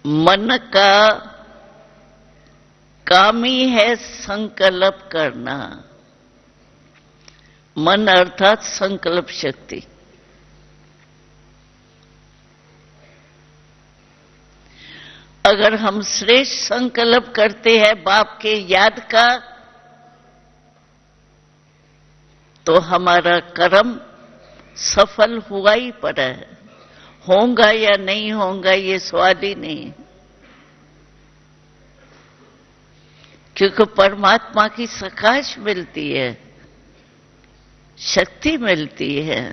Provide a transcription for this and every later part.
मन का काम ही है संकल्प करना। मन अर्थात संकल्प शक्ति। अगर हम श्रेष्ठ संकल्प करते हैं बाप के याद का, तो हमारा कर्म सफल हुआ ही पड़ा है। होगा या नहीं होगा ये सवाल ही नहीं, क्योंकि परमात्मा की प्रकाश मिलती है, शक्ति मिलती है,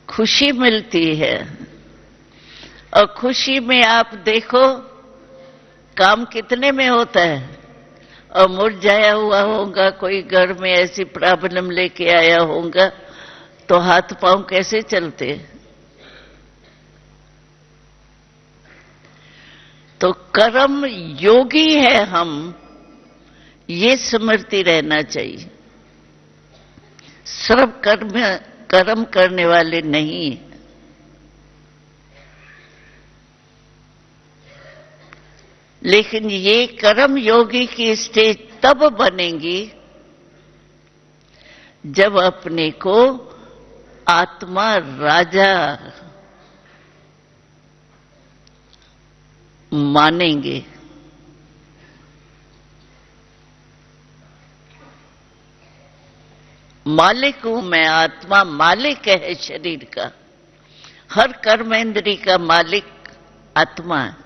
खुशी मिलती है। और खुशी में आप देखो काम कितने में होता है। और मुरझाया हुआ होगा, कोई घर में ऐसी प्रॉब्लम लेके आया होगा, तो हाथ पांव कैसे चलते। तो कर्म योगी है हम, ये स्मृति रहना चाहिए। सिर्फ कर्म करने वाले नहीं। लेकिन ये कर्म योगी की स्टेज तब बनेगी जब अपने को आत्मा राजा मानेंगे। मालिक हूं मैं, आत्मा मालिक है शरीर का। हर कर्मेंद्री का मालिक आत्मा है।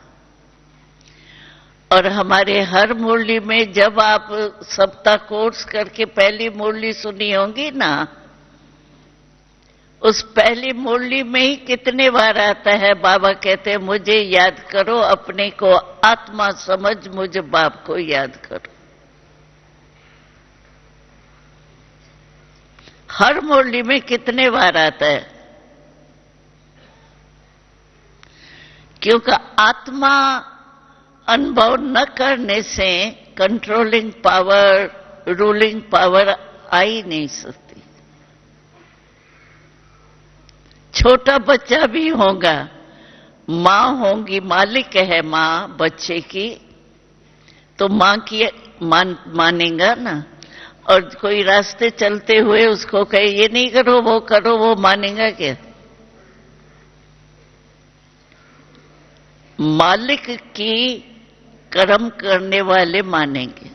और हमारे हर मुरली में जब आप सप्ताह कोर्स करके पहली मुरली सुनी होंगी ना, उस पहली मुरली में ही कितने बार आता है बाबा कहते हैं मुझे याद करो, अपने को आत्मा समझ, मुझे बाप को याद करो। हर मुरली में कितने बार आता है, क्योंकि आत्मा अनुभव न करने से कंट्रोलिंग पावर, रूलिंग पावर आ ही नहीं सकती। छोटा बच्चा भी होगा, मां होगी, मालिक है मां बच्चे की, तो मां की मानेगा ना। और कोई रास्ते चलते हुए उसको कहे ये नहीं करो, वो मानेगा क्या? मालिक की कर्म करने वाले मानेंगे।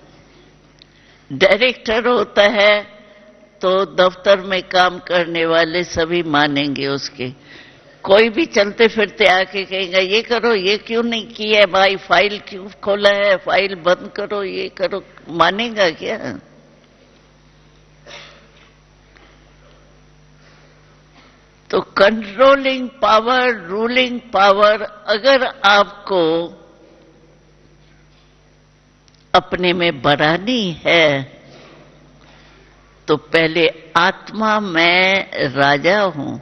डायरेक्टर होता है तो दफ्तर में काम करने वाले सभी मानेंगे उसके। कोई भी चलते फिरते आके कहेगा ये करो, ये क्यों नहीं किया है भाई, फाइल क्यों खोला है, फाइल बंद करो, ये करो, मानेगा क्या? तो कंट्रोलिंग पावर, रूलिंग पावर अगर आपको अपने में बढ़ानी है, तो पहले आत्मा मैं राजा हूं,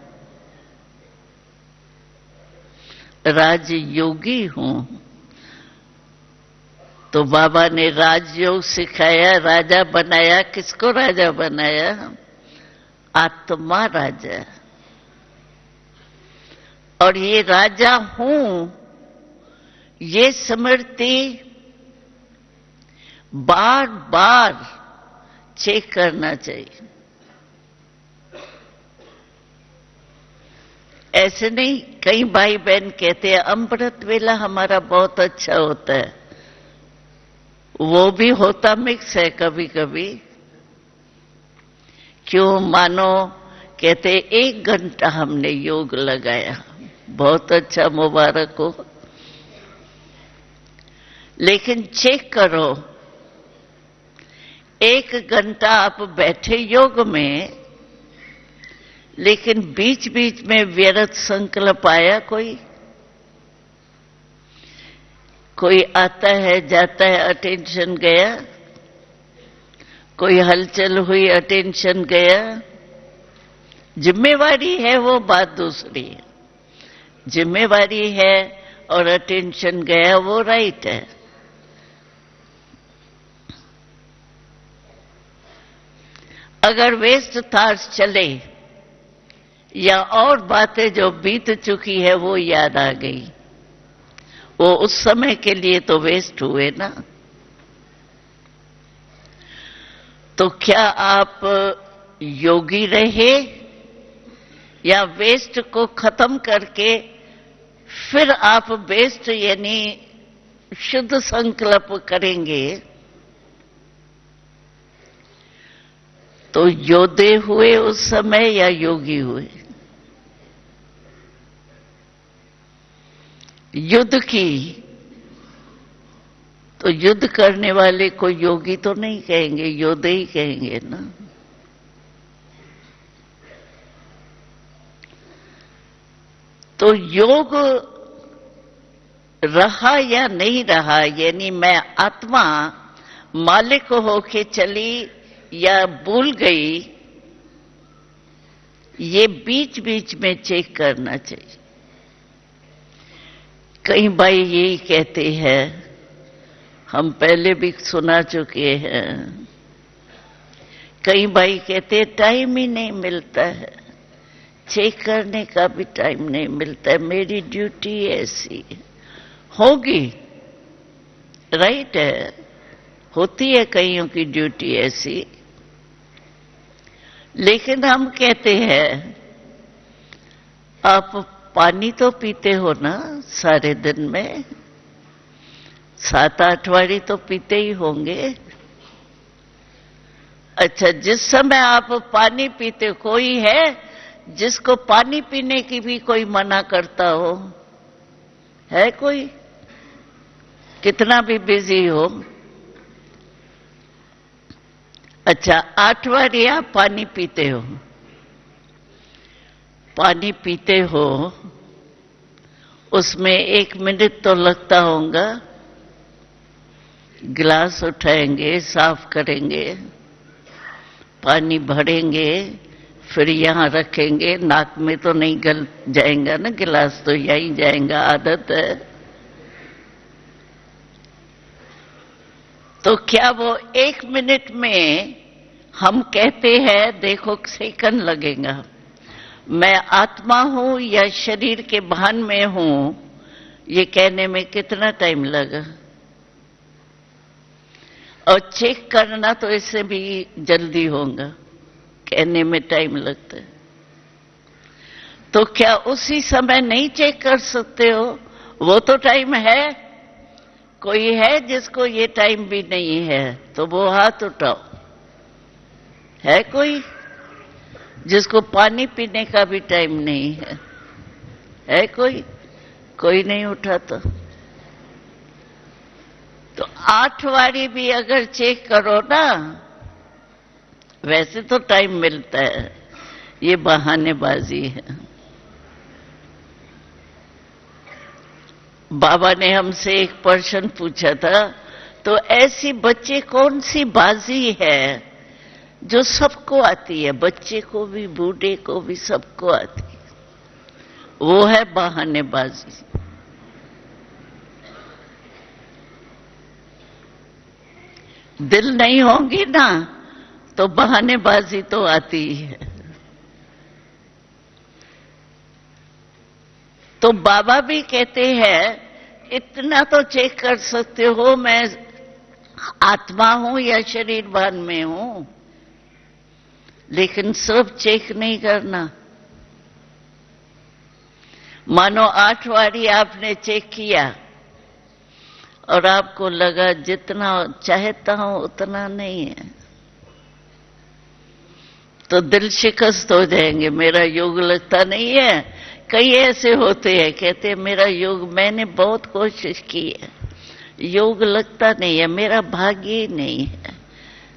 राजयोगी हूं। तो बाबा ने राजयोग सिखाया, राजा बनाया। किसको राजा बनाया? आत्मा राजा। और ये राजा हूं, ये स्मृति बार बार चेक करना चाहिए। ऐसे नहीं, कई भाई बहन कहते हैं अमृत वेला हमारा बहुत अच्छा होता है। वो भी होता मिक्स है कभी कभी। क्यों? मानो कहते 1 घंटा हमने योग लगाया, बहुत अच्छा, मुबारक हो। लेकिन चेक करो, 1 घंटा आप बैठे योग में, लेकिन बीच बीच में व्यर्थ संकल्प आया? कोई आता है जाता है, अटेंशन गया, कोई हलचल हुई, अटेंशन गया, जिम्मेवारी है वो बात दूसरी है। जिम्मेवारी है और अटेंशन गया वो राइट है। अगर वेस्ट थॉट्स चले या और बातें जो बीत चुकी है वो याद आ गई, वो उस समय के लिए तो वेस्ट हुए ना। तो क्या आप योगी रहे या वेस्ट को खत्म करके फिर आप बेस्ट यानी शुद्ध संकल्प करेंगे? तो योद्धे हुए उस समय या योगी हुए? युद्ध की तो युद्ध करने वाले को योगी तो नहीं कहेंगे, योद्धे ही कहेंगे ना। तो योग रहा या नहीं रहा, यानी मैं आत्मा मालिक होके चली या भूल गई, ये बीच बीच में चेक करना चाहिए। कई भाई यही कहते हैं, हम पहले भी सुना चुके हैं, कई भाई कहते टाइम ही नहीं मिलता है, चेक करने का भी टाइम नहीं मिलता है, मेरी ड्यूटी ऐसी होगी। राइट है, होती है कईयों की ड्यूटी ऐसी, लेकिन हम कहते हैं आप पानी तो पीते हो ना सारे दिन में, 7-8 वारी तो पीते ही होंगे। अच्छा, जिस समय आप पानी पीते, कोई है जिसको पानी पीने की भी कोई मना करता हो? है कोई? कितना भी बिजी हो। अच्छा, 8 बारी आप पानी पीते हो, पानी पीते हो, उसमें 1 मिनट तो लगता होगा। गिलास उठाएंगे, साफ करेंगे, पानी भरेंगे, फिर यहां रखेंगे, नाक में तो नहीं गल जाएगा ना गिलास, तो यहीं जाएगा, आदत है। तो क्या वो 1 मिनट में हम कहते हैं, देखो सेकंड लगेगा, मैं आत्मा हूं या शरीर के भान में हूं, ये कहने में कितना टाइम लगा? और चेक करना तो इससे भी जल्दी होगा, कहने में टाइम लगता है। तो क्या उसी समय नहीं चेक कर सकते हो? वो तो टाइम है। कोई है जिसको ये टाइम भी नहीं है तो वो हाथ उठाओ। है कोई जिसको पानी पीने का भी टाइम नहीं है? है कोई? कोई नहीं उठाता। तो 8 बारी भी अगर चेक करो ना, वैसे तो टाइम मिलता है, ये बहानेबाजी है। बाबा ने हमसे एक प्रश्न पूछा था, तो ऐसी बच्चे कौन सी बाजी है जो सबको आती है, बच्चे को भी बूढ़े को भी सबको आती है? वो है बहानेबाजी। दिल नहीं होगी ना तो बहानेबाजी तो आती ही है। तो बाबा भी कहते हैं इतना तो चेक कर सकते हो, मैं आत्मा हूं या शरीर भान में हूं, लेकिन सब चेक नहीं करना। मानो 8 बारी आपने चेक किया और आपको लगा जितना चाहता हूं उतना नहीं है, तो दिल शिकस्त हो जाएंगे, मेरा योग लगता नहीं है। कई ऐसे होते हैं, कहते हैं मेरा योग, मैंने बहुत कोशिश की है, योग लगता नहीं है, मेरा भाग्य ही नहीं है,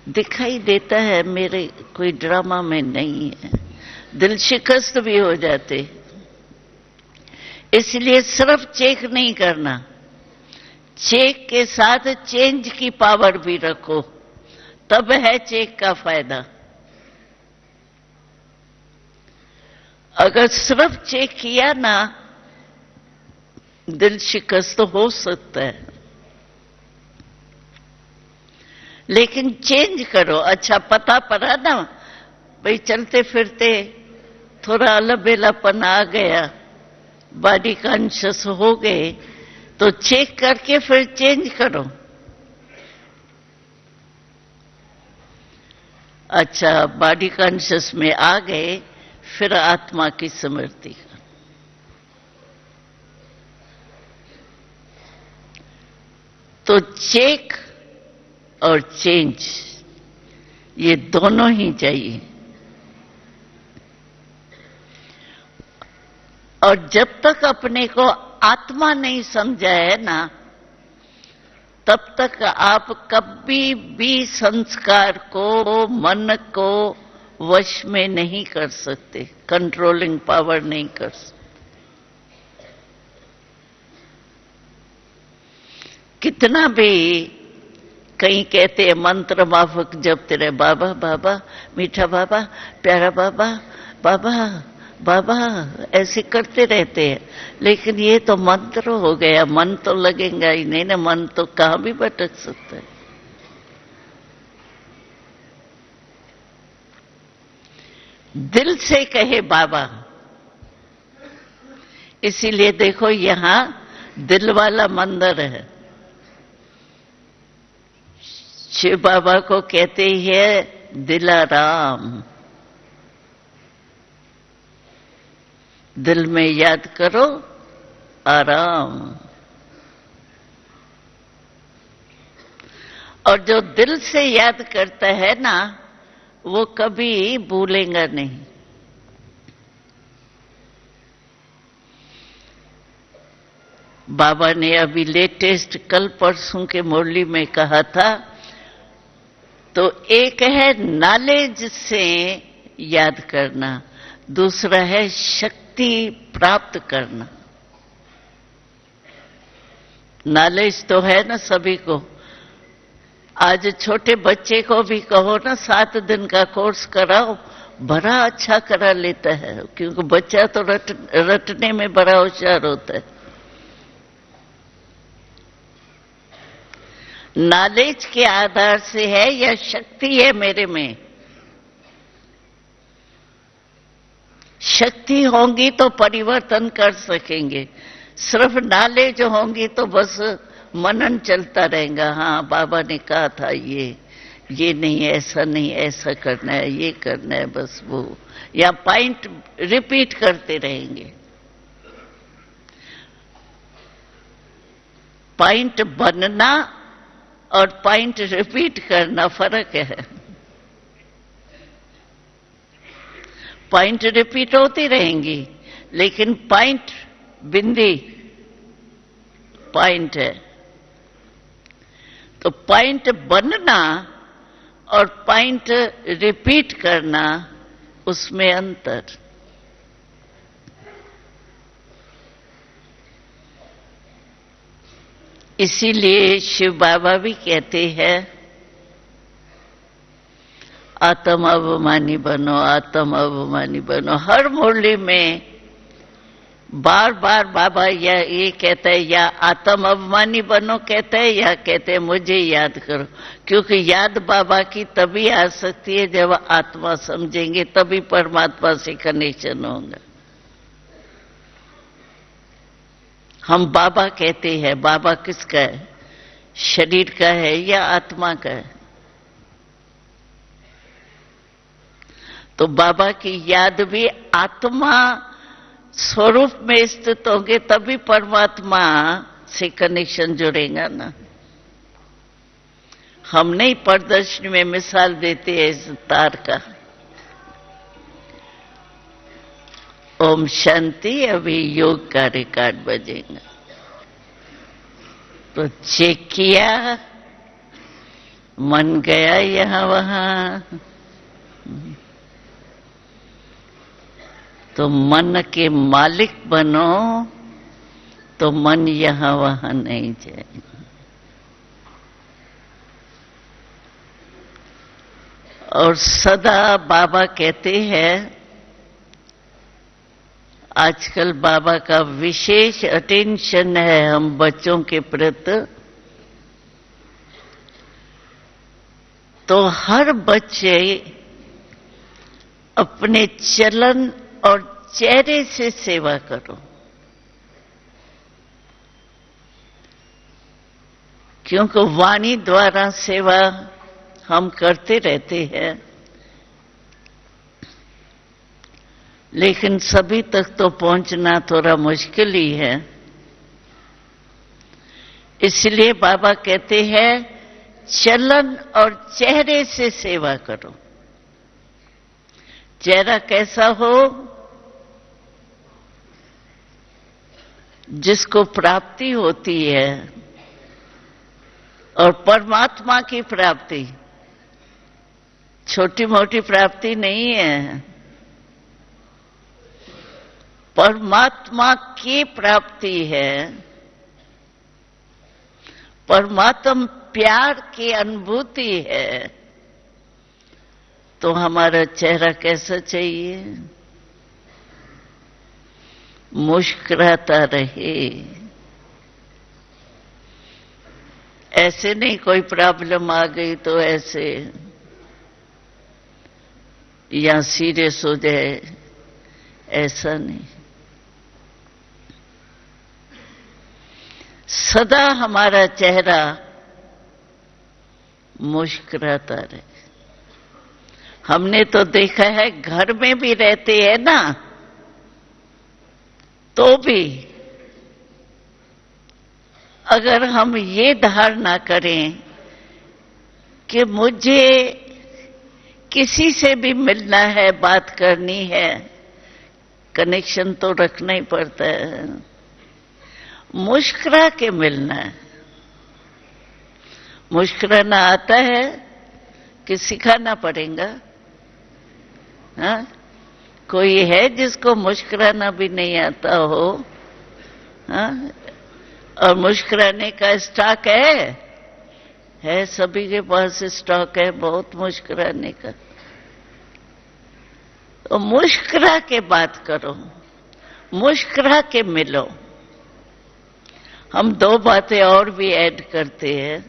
दिखाई देता है मेरे कोई ड्रामा में नहीं है। दिल शिकस्त भी हो जाते। इसलिए सिर्फ चेक नहीं करना, चेक के साथ चेंज की पावर भी रखो, तब है चेक का फायदा। अगर सिर्फ चेक किया ना, दिल शिकस्त तो हो सकता है, लेकिन चेंज करो। अच्छा पता पड़ा ना भाई, चलते फिरते थोड़ा अलबेलापन आ गया, बॉडी कॉन्शियस हो गए, तो चेक करके फिर चेंज करो। अच्छा बॉडी कॉन्शियस में आ गए, फिर आत्मा की स्मृति का। तो चेक और चेंज ये दोनों ही चाहिए। और जब तक अपने को आत्मा नहीं समझा है ना, तब तक आप कभी भी संस्कार को, मन को वश में नहीं कर सकते, कंट्रोलिंग पावर नहीं कर सकते। कितना भी कहीं कहते हैं मंत्र माफक जपते रहे, बाबा बाबा, मीठा बाबा, प्यारा बाबा, बाबा बाबा, ऐसे करते रहते हैं, लेकिन ये तो मंत्र हो गया, मन तो लगेगा ही नहीं ना, मन तो कहां भी भटक सकता है। दिल से कहे बाबा। इसीलिए देखो यहां दिल वाला मंदिर है। शिव बाबा को कहते हैं दिलाराम। दिल में याद करो आराम। और जो दिल से याद करता है ना, वो कभी भूलेगा नहीं। बाबा ने अभी लेटेस्ट कल परसों के मुरली में कहा था, तो एक है नॉलेज से याद करना, दूसरा है शक्ति प्राप्त करना। नॉलेज तो है ना सभी को। आज छोटे बच्चे को भी कहो ना 7 दिन का कोर्स कराओ, बड़ा अच्छा करा लेता है, क्योंकि बच्चा तो रटने में बड़ा होशियार होता है। नॉलेज के आधार से है या शक्ति है मेरे में? शक्ति होंगी तो परिवर्तन कर सकेंगे, सिर्फ नॉलेज होंगी तो बस मनन चलता रहेगा। हाँ बाबा ने कहा था ये नहीं, ऐसा नहीं, ऐसा करना है, ये करना है, बस वो, या पॉइंट रिपीट करते रहेंगे। पॉइंट बनना और पॉइंट रिपीट करना फर्क है। पॉइंट रिपीट होती रहेंगी, लेकिन पॉइंट बिंदी पॉइंट है। तो पॉइंट बनना और पॉइंट रिपीट करना, उसमें अंतर। इसीलिए शिव बाबा भी कहते हैं आत्म अभिमानी बनो, आत्म अभिमानी बनो। हर मुरली में बार बार बाबा या ये कहता है, या आत्म अभिमानी बनो कहते हैं, या कहते हैं मुझे याद करो। क्योंकि याद बाबा की तभी आ सकती है जब आत्मा समझेंगे, तभी परमात्मा से कनेक्शन होगा। हम बाबा कहते हैं, बाबा किसका है? शरीर का है या आत्मा का है? तो बाबा की याद भी आत्मा स्वरूप में स्थित होंगे, तभी परमात्मा से कनेक्शन जुड़ेगा ना। हम नहीं प्रदर्शनी में मिसाल देते हैं इस तार का। ओम शांति। अभी योग का रिकॉर्ड बजेगा, तो चेक किया, मन गया यहां वहां, तो मन के मालिक बनो, तो मन यहां वहां नहीं जाए। और सदा बाबा कहते हैं, आजकल बाबा का विशेष अटेंशन है हम बच्चों के प्रति। तो हर बच्चे अपने चलन और चेहरे से सेवा करो, क्योंकि वाणी द्वारा सेवा हम करते रहते हैं, लेकिन सभी तक तो पहुंचना थोड़ा मुश्किल ही है। इसलिए बाबा कहते हैं चलन और चेहरे से सेवा करो। चेहरा कैसा हो? जिसको प्राप्ति होती है, और परमात्मा की प्राप्ति छोटी मोटी प्राप्ति नहीं है, परमात्मा की प्राप्ति है। परमात्मा प्यार की अनुभूति है। तो हमारा चेहरा कैसा चाहिए? मुस्कुराता रहे। ऐसे नहीं कोई प्रॉब्लम आ गई तो ऐसे या सीरियस हो जाए, ऐसा नहीं। सदा हमारा चेहरा मुस्कुराता रहे। हमने तो देखा है घर में भी रहते हैं ना, तो भी अगर हम ये धारणा करें कि मुझे किसी से भी मिलना है, बात करनी है, कनेक्शन तो रखना ही पड़ता है, मुस्कुरा के मिलना है। मुस्कुराना आता है कि सिखाना पड़ेगा? हाँ? कोई है जिसको मुस्कुराना भी नहीं आता हो? हाँ? और मुस्कुराने का स्टॉक है सभी के पास स्टॉक है बहुत मुस्कुराने का। तो मुस्कुरा के बात करो, मुस्कुरा के मिलो। हम दो बातें और भी ऐड करते हैं।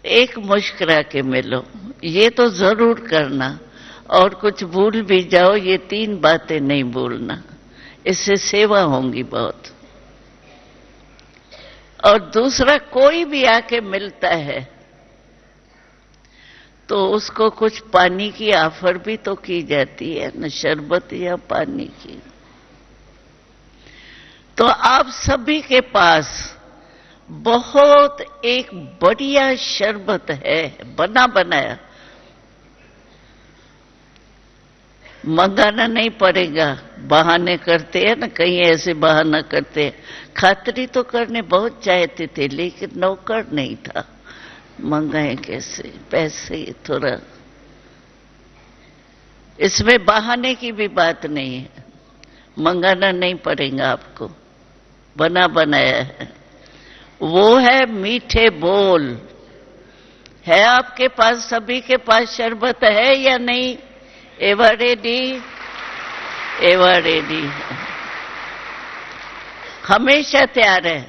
एक, मुस्कुरा के मिलो, ये तो जरूर करना, और कुछ भूल भी जाओ ये 3 बातें नहीं भूलना, इससे सेवा होंगी बहुत। और दूसरा, कोई भी आके मिलता है तो उसको कुछ पानी की ऑफर भी तो की जाती है न, शरबत या पानी की। तो आप सभी के पास बहुत एक बढ़िया शरबत है, बना बनाया, मंगाना नहीं पड़ेगा। बहाने करते हैं ना, कहीं ऐसे बहाना करते हैं। खातरी तो करने बहुत चाहते थे, लेकिन नौकर नहीं था, मंगाए कैसे, पैसे थोड़ा। इसमें बहाने की भी बात नहीं है, मंगाना नहीं पड़ेगा आपको, बना बनाया है। वो है मीठे बोल। है आपके पास, सभी के पास शरबत है या नहीं? Ever ready? एवर रेडी, हमेशा तैयार है,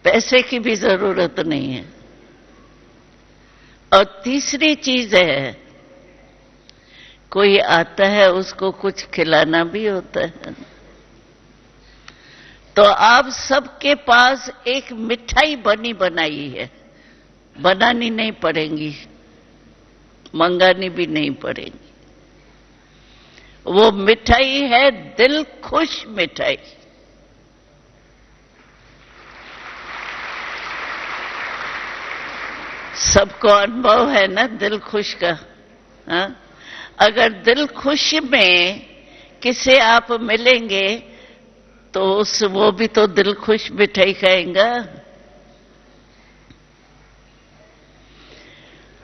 पैसे की भी जरूरत नहीं है। और तीसरी चीज है, कोई आता है उसको कुछ खिलाना भी होता है। तो आप सबके पास एक मिठाई बनी बनाई है, बनानी नहीं पड़ेगी, मंगानी भी नहीं पड़ेगी। वो मिठाई है दिल खुश मिठाई। सबको अनुभव है ना दिल खुश का? हाँ? अगर दिल खुश में किसे आप मिलेंगे तो वो भी तो दिल खुश मिठाई खाएगा।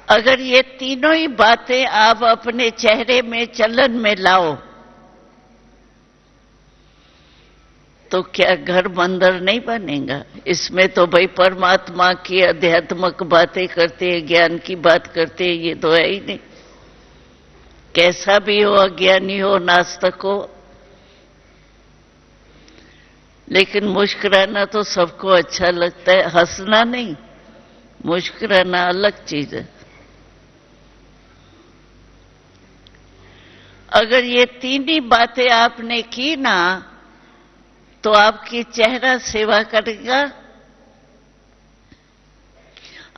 अगर ये तीनों ही बातें आप अपने चेहरे में, चलन में लाओ तो क्या घर मंदिर नहीं बनेगा? इसमें तो भाई परमात्मा की आध्यात्मिक बातें करते हैं, ज्ञान की बात करते हैं, ये तो है ही नहीं। कैसा भी हो, अज्ञानी हो, नास्तिक हो, लेकिन मुस्कुराना तो सबको अच्छा लगता है, हंसना नहीं, मुस्कुराना अलग चीज है। अगर ये तीन ही बातें आपने की ना, तो आपकी चेहरा सेवा करेगा,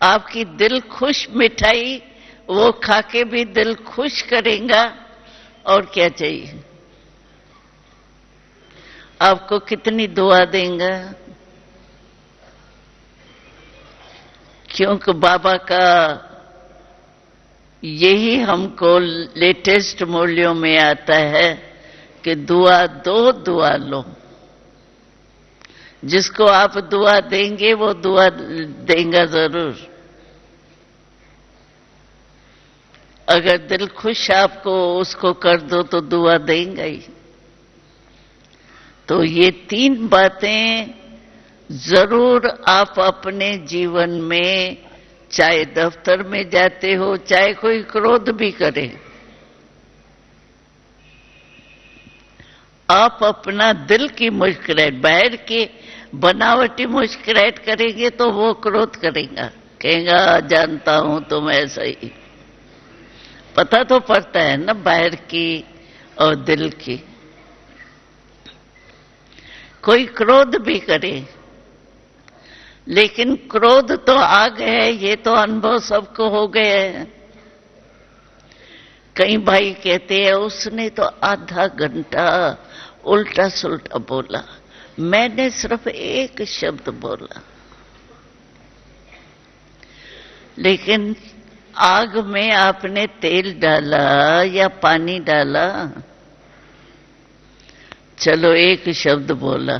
आपकी दिल खुश मिठाई वो खाके भी दिल खुश करेगा। और क्या चाहिए? आपको कितनी दुआ देंगे, क्योंकि बाबा का यही हमको लेटेस्ट मूल्यों में आता है कि दुआ दो, दुआ लो। जिसको आप दुआ देंगे वो दुआ देगा जरूर। अगर दिल खुश आपको उसको कर दो तो दुआ देंगे ही। तो ये तीन बातें जरूर आप अपने जीवन में, चाहे दफ्तर में जाते हो, चाहे कोई क्रोध भी करे, आप अपना दिल की मुस्कुराहट, बाहर की बनावटी मुस्कुराहट करेंगे तो वो क्रोध करेगा, कहेगा जानता हूं तुम ऐसा ही। पता तो पड़ता है ना बाहर की और दिल की। कोई क्रोध भी करे, लेकिन क्रोध तो आ गया, ये तो अनुभव सबको हो गया है। कई भाई कहते हैं उसने तो आधा घंटा उल्टा सुल्टा बोला, मैंने सिर्फ एक शब्द बोला। लेकिन आग में आपने तेल डाला या पानी डाला, चलो एक शब्द बोला,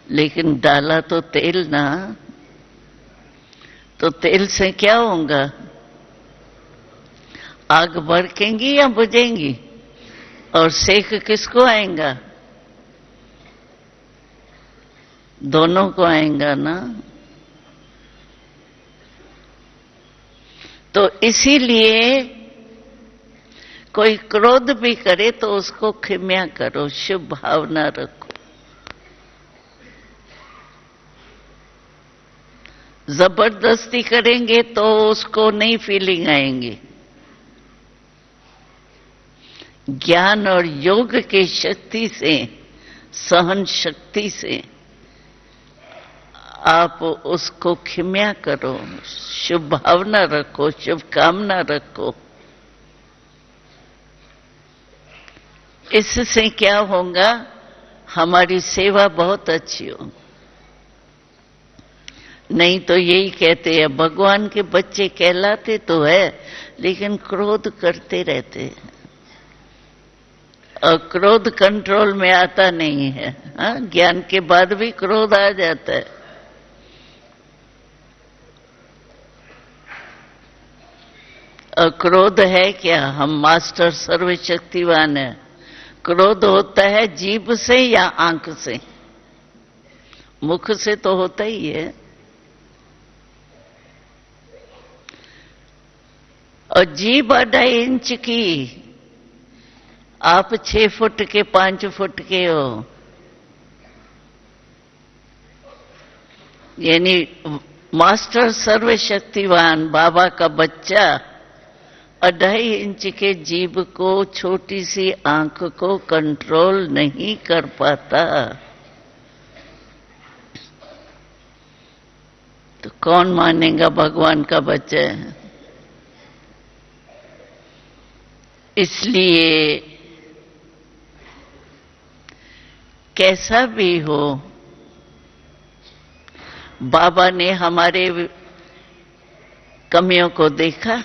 लेकिन डाला तो तेल ना। तो तेल से क्या होगा? आग भड़केंगी या बुझेंगी? और सेक किसको आएगा? दोनों को आएगा ना। तो इसीलिए कोई क्रोध भी करे तो उसको क्षमा करो, शुभ भावना रखो। जबरदस्ती करेंगे तो उसको नहीं फीलिंग आएंगी। ज्ञान और योग की शक्ति से, सहन शक्ति से आप उसको क्षमा करो, शुभ भावना रखो, शुभकामना रखो। इससे क्या होगा? हमारी सेवा बहुत अच्छी हो। नहीं तो यही कहते हैं भगवान के बच्चे कहलाते तो है, लेकिन क्रोध करते रहते हैं और क्रोध कंट्रोल में आता नहीं है। हाँ, ज्ञान के बाद भी क्रोध आ जाता है। और क्रोध है क्या? हम मास्टर सर्वशक्तिवान है। क्रोध होता है जीभ से या आंख से? मुख से तो होता ही है। और जीभ 2.5 इंच की, आप 6 फुट के 5 फुट के हो, यानी मास्टर सर्वशक्तिवान बाबा का बच्चा 2.5 इंच के जीभ को, छोटी सी आंख को कंट्रोल नहीं कर पाता, तो कौन मानेगा भगवान का बच्चा है? इसलिए कैसा भी हो, बाबा ने हमारे कमियों को देखा।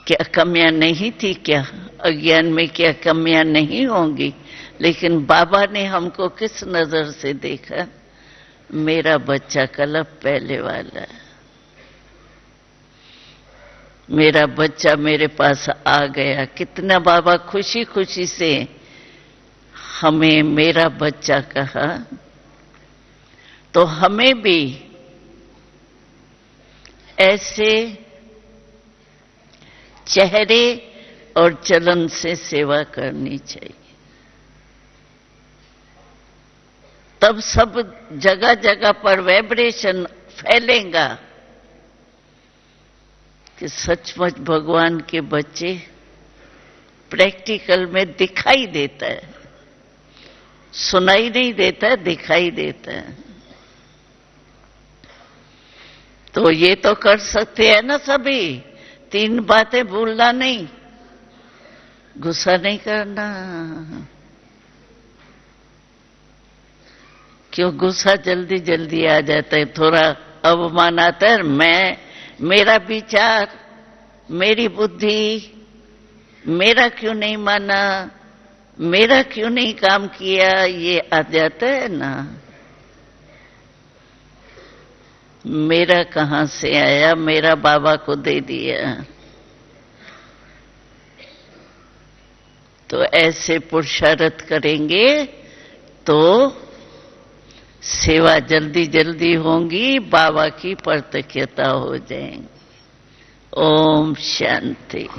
क्या कमियां नहीं थी? क्या अज्ञान में क्या कमियां नहीं होंगी? लेकिन बाबा ने हमको किस नजर से देखा? मेरा बच्चा कल पहले वाला है, मेरा बच्चा मेरे पास आ गया। कितना बाबा खुशी खुशी से हमें मेरा बच्चा कहा, तो हमें भी ऐसे चेहरे और चलन से सेवा करनी चाहिए। तब सब जगह जगह पर वाइब्रेशन फैलेगा कि सचमुच भगवान के बच्चे प्रैक्टिकल में दिखाई देता है, सुनाई नहीं देता, दिखाई देता है। तो ये तो कर सकते हैं ना सभी, 3 बातें भूलना नहीं, गुस्सा नहीं करना। क्यों गुस्सा जल्दी जल्दी आ जाता है, थोड़ा अवमान आता है, मेरा विचार, मेरी बुद्धि, मेरा क्यों नहीं माना, मेरा क्यों नहीं काम किया, ये आ जाता है ना। मेरा कहां से आया, मेरा बाबा को दे दिया। तो ऐसे पुरुषार्थ करेंगे तो सेवा जल्दी जल्दी होंगी, बाबा की प्रत्यक्षता हो जाएंगी। ओम शांति।